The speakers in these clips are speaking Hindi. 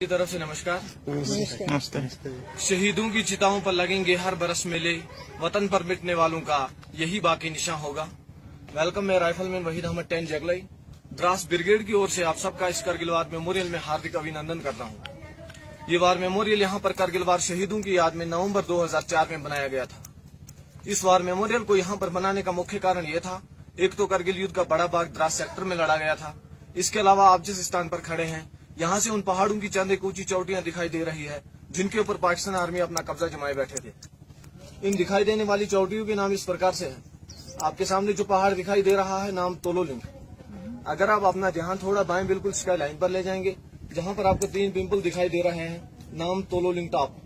की तरफ से नमस्कार। नमस्ते। शहीदों की चिताओं पर लगेंगे हर बरस मेले, वतन पर मिटने वालों का यही बाकी निशान होगा। वेलकम, मैं राइफलमैन वहीद अहमद 10 जगलई द्रास ब्रिगेड की ओर से आप सबका इस करगिल वार मेमोरियल में हार्दिक अभिनंदन करता हूँ। ये वार मेमोरियल यहाँ पर करगिल वार शहीदों की याद में नवंबर 2004 में बनाया गया था। इस वार मेमोरियल को यहाँ पर बनाने का मुख्य कारण ये था, एक तो करगिल युद्ध का बड़ा भाग द्रास सेक्टर में लड़ा गया था। इसके अलावा आप जिस स्थान पर खड़े हैं यहाँ से उन पहाड़ों की चंद एक ऊंची चोटियां दिखाई दे रही है, जिनके ऊपर पाकिस्तान आर्मी अपना कब्जा जमाए बैठे थे। इन दिखाई देने वाली चोटियों के नाम इस प्रकार से हैं। आपके सामने जो पहाड़ दिखाई दे रहा है, नाम तोलोलिंग। अगर आप अपना ध्यान थोड़ा बाएं बिल्कुल स्काई लाइन पर ले जाएंगे, जहाँ पर आपको 3 पिंपल दिखाई दे रहे हैं, नाम तोलोलिंग टॉप।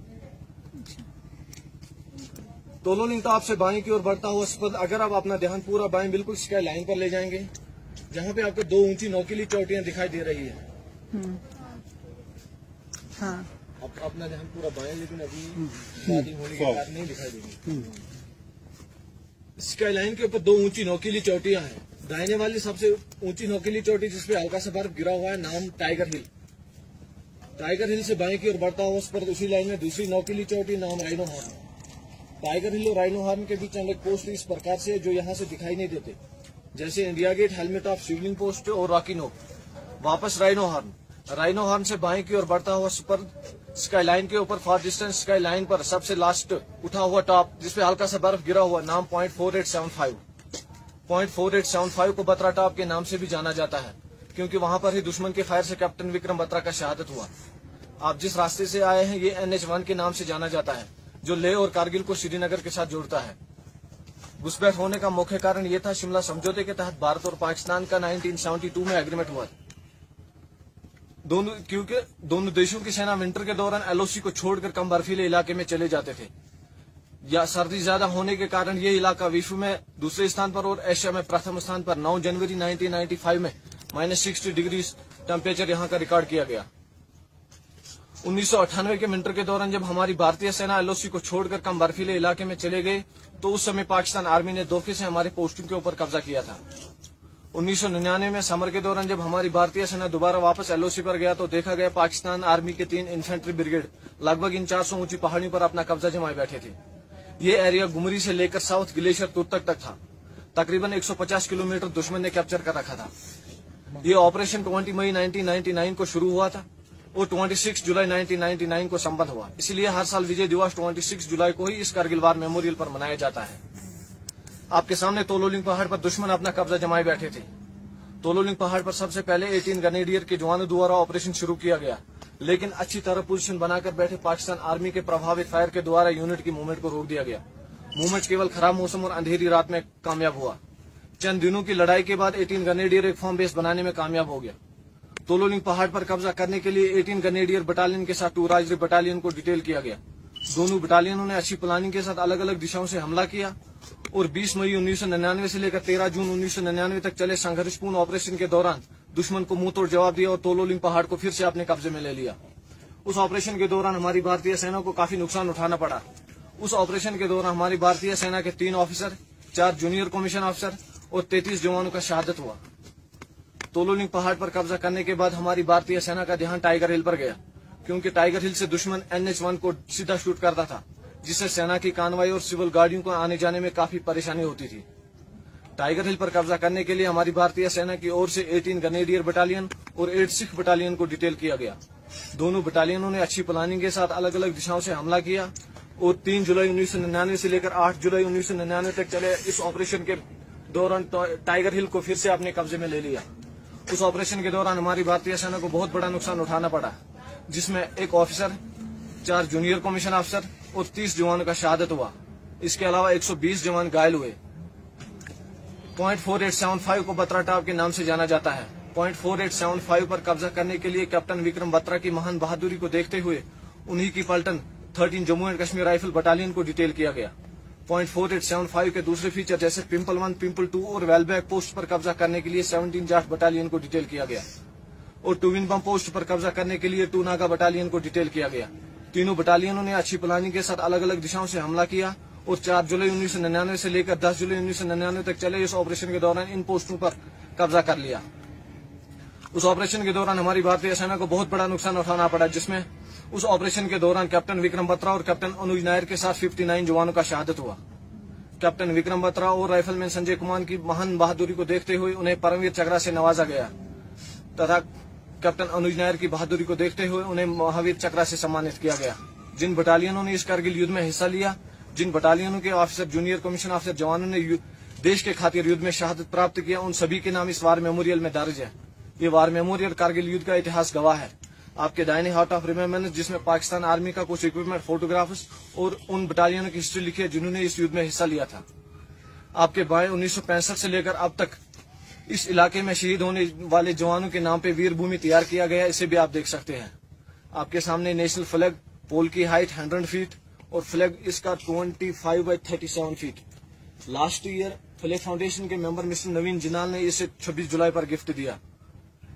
तोलोलिंग टॉप से बाएं की ओर बढ़ता हुआ स्पद, अगर आप अपना ध्यान पूरा बाएं बिल्कुल स्काई लाइन पर ले जाएंगे, जहाँ पे आपको 2 ऊंची नोकीली चोटियां दिखाई दे रही है। हाँ। अब अपना ध्यान पूरा बाएं, लेकिन अभी स्टार्टिंग होने के कारण नहीं दिखाई देगी। स्काई लाइन के ऊपर 2 ऊंची नोकीली चोटियां हैं। दाहिने वाली सबसे ऊंची नोकीली चोटी जिसपे हल्का सा बर्फ गिरा हुआ है, नाम टाइगर हिल। टाइगर हिल से बाएं की ओर बढ़ता हुआ उस पर उसी लाइन में दूसरी नोकीली चोटी, नाम राइनो हॉर्न। टाइगर हिल और राइनो हॉर्न के बीच एक पोस्ट इस प्रकार से जो यहाँ से दिखाई नहीं देते, जैसे India Gate, helmet of Shivling post और रॉकी नोक। वापस राइनो हॉर्न से बाएं की ओर बढ़ता हुआ सुपर स्काई लाइन के ऊपर फॉर डिस्टेंस स्काई लाइन पर सबसे लास्ट उठा हुआ टॉप, जिसपे हल्का सा बर्फ गिरा हुआ, नाम 0.4875। 0.4875 को बत्रा टॉप के नाम से भी जाना जाता है, क्योंकि वहां पर ही दुश्मन के फायर से कैप्टन विक्रम बत्रा का शहादत हुआ। आप जिस रास्ते से आए हैं, ये NH1 के नाम से जाना जाता है, जो लेह और कारगिल को श्रीनगर के साथ जोड़ता है। घुसपैठ होने का मुख्य कारण ये था, शिमला समझौते के तहत भारत और पाकिस्तान का 1972 में एग्रीमेंट हुआ। क्योंकि दोनों देशों की सेना विंटर के दौरान LOC को छोड़कर कम बर्फीले इलाके में चले जाते थे, या सर्दी ज्यादा होने के कारण ये इलाका विश्व में दूसरे स्थान पर और एशिया में प्रथम स्थान पर 9 जनवरी 1995 में -60 डिग्री टेम्परेचर यहाँ का रिकॉर्ड किया गया। 1998 के विंटर के दौरान जब हमारी भारतीय सेना LOC को छोड़कर कम बर्फीले इलाके में चले गए, तो उस समय पाकिस्तान आर्मी ने धोखे से हमारे पोस्टों के ऊपर कब्जा किया था। 1999 में समर के दौरान जब हमारी भारतीय सेना दोबारा वापस LOC पर गया, तो देखा गया पाकिस्तान आर्मी के 3 इन्फेंट्री ब्रिगेड लगभग इन 400 ऊंची पहाड़ियों पर अपना कब्जा जमाए बैठे थे। ये एरिया गुमरी से लेकर साउथ ग्लेशियर तुर्तक तक था। तकरीबन 150 किलोमीटर दुश्मन ने कैप्चर कर रखा था। ये ऑपरेशन 20 मई 1999 को शुरू हुआ था और 26 जुलाई 1999 को संपन्न हुआ। इसलिए हर साल विजय दिवस 26 जुलाई को ही इस करगिल वार मेमोरियल पर मनाया जाता है। आपके सामने तोलोलिंग पहाड़ पर दुश्मन अपना कब्जा जमाए बैठे थे। तोलोलिंग पहाड़ पर सबसे पहले 18 ग्रेनेडियर के जवानों द्वारा ऑपरेशन शुरू किया गया, लेकिन अच्छी तरह पोजीशन बनाकर बैठे पाकिस्तान आर्मी के प्रभावित फायर के द्वारा यूनिट की मूवमेंट को रोक दिया गया। मूवमेंट केवल खराब मौसम और अंधेरी रात में कामयाब हुआ। चंद दिनों की लड़ाई के बाद 18 ग्रेनेडियर एक फॉर्म बेस बनाने में कामयाब हो गया। तोलोलिंग पहाड़ पर कब्जा करने के लिए 18 ग्रेनेडियर बटालियन के साथ 2 राजरी बटालियन को डिटेल किया गया। दोनों बटालियनों ने अच्छी प्लानिंग के साथ अलग अलग दिशाओं से हमला किया और 20 मई 1999 से लेकर 13 जून 1999 तक चले संघर्षपूर्ण ऑपरेशन के दौरान दुश्मन को मुंह तोड़ जवाब दिया और तोलोलिंग पहाड़ को फिर से अपने कब्जे में ले लिया। उस ऑपरेशन के दौरान हमारी भारतीय सेना को काफी नुकसान उठाना पड़ा। उस ऑपरेशन के दौरान हमारी भारतीय सेना के 3 ऑफिसर, 4 जूनियर कमीशन ऑफिसर और 33 जवानों का शहादत हुआ। तोलोलिंग पहाड़ पर कब्जा करने के बाद हमारी भारतीय सेना का ध्यान टाइगर हिल पर गया, क्योंकि टाइगर हिल से दुश्मन NH1 को सीधा शूट करता था, जिससे सेना की कानवाई और सिविल गाड़ियों को आने जाने में काफी परेशानी होती थी। टाइगर हिल पर कब्जा करने के लिए हमारी भारतीय सेना की ओर से 18 ग्रेनेडियर बटालियन और 8 सिख बटालियन को डिटेल किया गया। दोनों बटालियनों ने अच्छी प्लानिंग के साथ अलग अलग दिशाओं से हमला किया और 3 जुलाई 1999 से लेकर 8 जुलाई 1999 तक चले इस ऑपरेशन के दौरान टाइगर हिल को फिर से अपने कब्जे में ले लिया। उस ऑपरेशन के दौरान हमारी भारतीय सेना को बहुत बड़ा नुकसान उठाना पड़ा, जिसमें 1 ऑफिसर, 4 जूनियर कमीशन अफसर और 30 जवानों का शहादत हुआ। इसके अलावा 120 जवान घायल हुए। 0.4875 को बत्रा टॉप के नाम से जाना जाता है। 0.4875 पर कब्जा करने के लिए कैप्टन विक्रम बत्रा की महान बहादुरी को देखते हुए उन्हीं की पलटन 13 Jammu and Kashmir rifle battalion को डिटेल किया गया। 0.4875 के दूसरे फीचर जैसे पिंपल 1, पिंपल 2 और वेलबैक पोस्ट पर कब्जा करने के लिए 17 जाट बटालियन को डिटेल किया गया और 2 विन बम पोस्ट पर कब्जा करने के लिए 2 नागा बटालियन को डिटेल किया गया। तीनों बटालियनों ने अच्छी प्लानिंग के साथ अलग अलग दिशाओं से हमला किया और 4 जुलाई 1999 से लेकर 10 जुलाई 1999 तक चले इस ऑपरेशन के दौरान इन पोस्टों पर कब्जा कर लिया। उस ऑपरेशन के दौरान हमारी भारतीय सेना को बहुत बड़ा नुकसान उठाना पड़ा, जिसमें उस ऑपरेशन के दौरान कैप्टन विक्रम बत्रा और कैप्टन अनुज नायर के साथ 59 जवानों का शहादत हुआ। कैप्टन विक्रम बत्रा और राइफलमैन संजय कुमार की महान बहादुरी को देखते हुए उन्हें परमवीर चक्र से नवाजा गया तथा कैप्टन अनुज नायर की बहादुरी को देखते हुए उन्हें महावीर चक्र से सम्मानित किया गया। जिन बटालियनों ने इस कारगिल युद्ध में हिस्सा लिया, जिन बटालियनों के ऑफिसर, जूनियर कमीशन ऑफिसर जवानों ने देश के खातिर युद्ध में शहादत प्राप्त किया, उन सभी के नाम इस वार मेमोरियल में दर्ज है। ये वार मेमोरियल कारगिल युद्ध का इतिहास गवाह है। आपके दाहिने हार्ट ऑफ रिमेम्बरेंस, जिसमें पाकिस्तान आर्मी का कुछ इक्विपमेंट, फोटोग्राफ्स और उन बटालियनों की हिस्ट्री लिखी है जिन्होंने इस युद्ध में हिस्सा लिया था। आपके बाएं 1965 से लेकर अब तक इस इलाके में शहीद होने वाले जवानों के नाम पे वीर भूमि तैयार किया गया है, इसे भी आप देख सकते हैं। आपके सामने नेशनल फ्लैग, पोल की हाइट 100 फीट और फ्लैग इसका 25 by 37 feet. Last year flag foundation के मेंबर मिस्टर नवीन जिनाल ने इसे 26 जुलाई पर गिफ्ट दिया।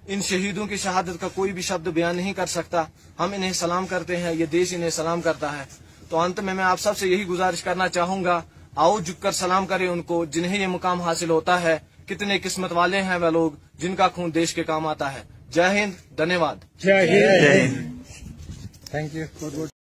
इन शहीदों की शहादत का कोई भी शब्द बयान नहीं कर सकता। हम इन्हें सलाम करते हैं, ये देश इन्हें सलाम करता है। तो अंत में मैं आप सबसे यही गुजारिश करना चाहूंगा, आओ झुककर सलाम करें उनको जिन्हें ये मुकाम हासिल होता है। कितने किस्मत वाले हैं वह लोग जिनका खून देश के काम आता है। जय हिंद, धन्यवाद। जय हिंद। Thank you.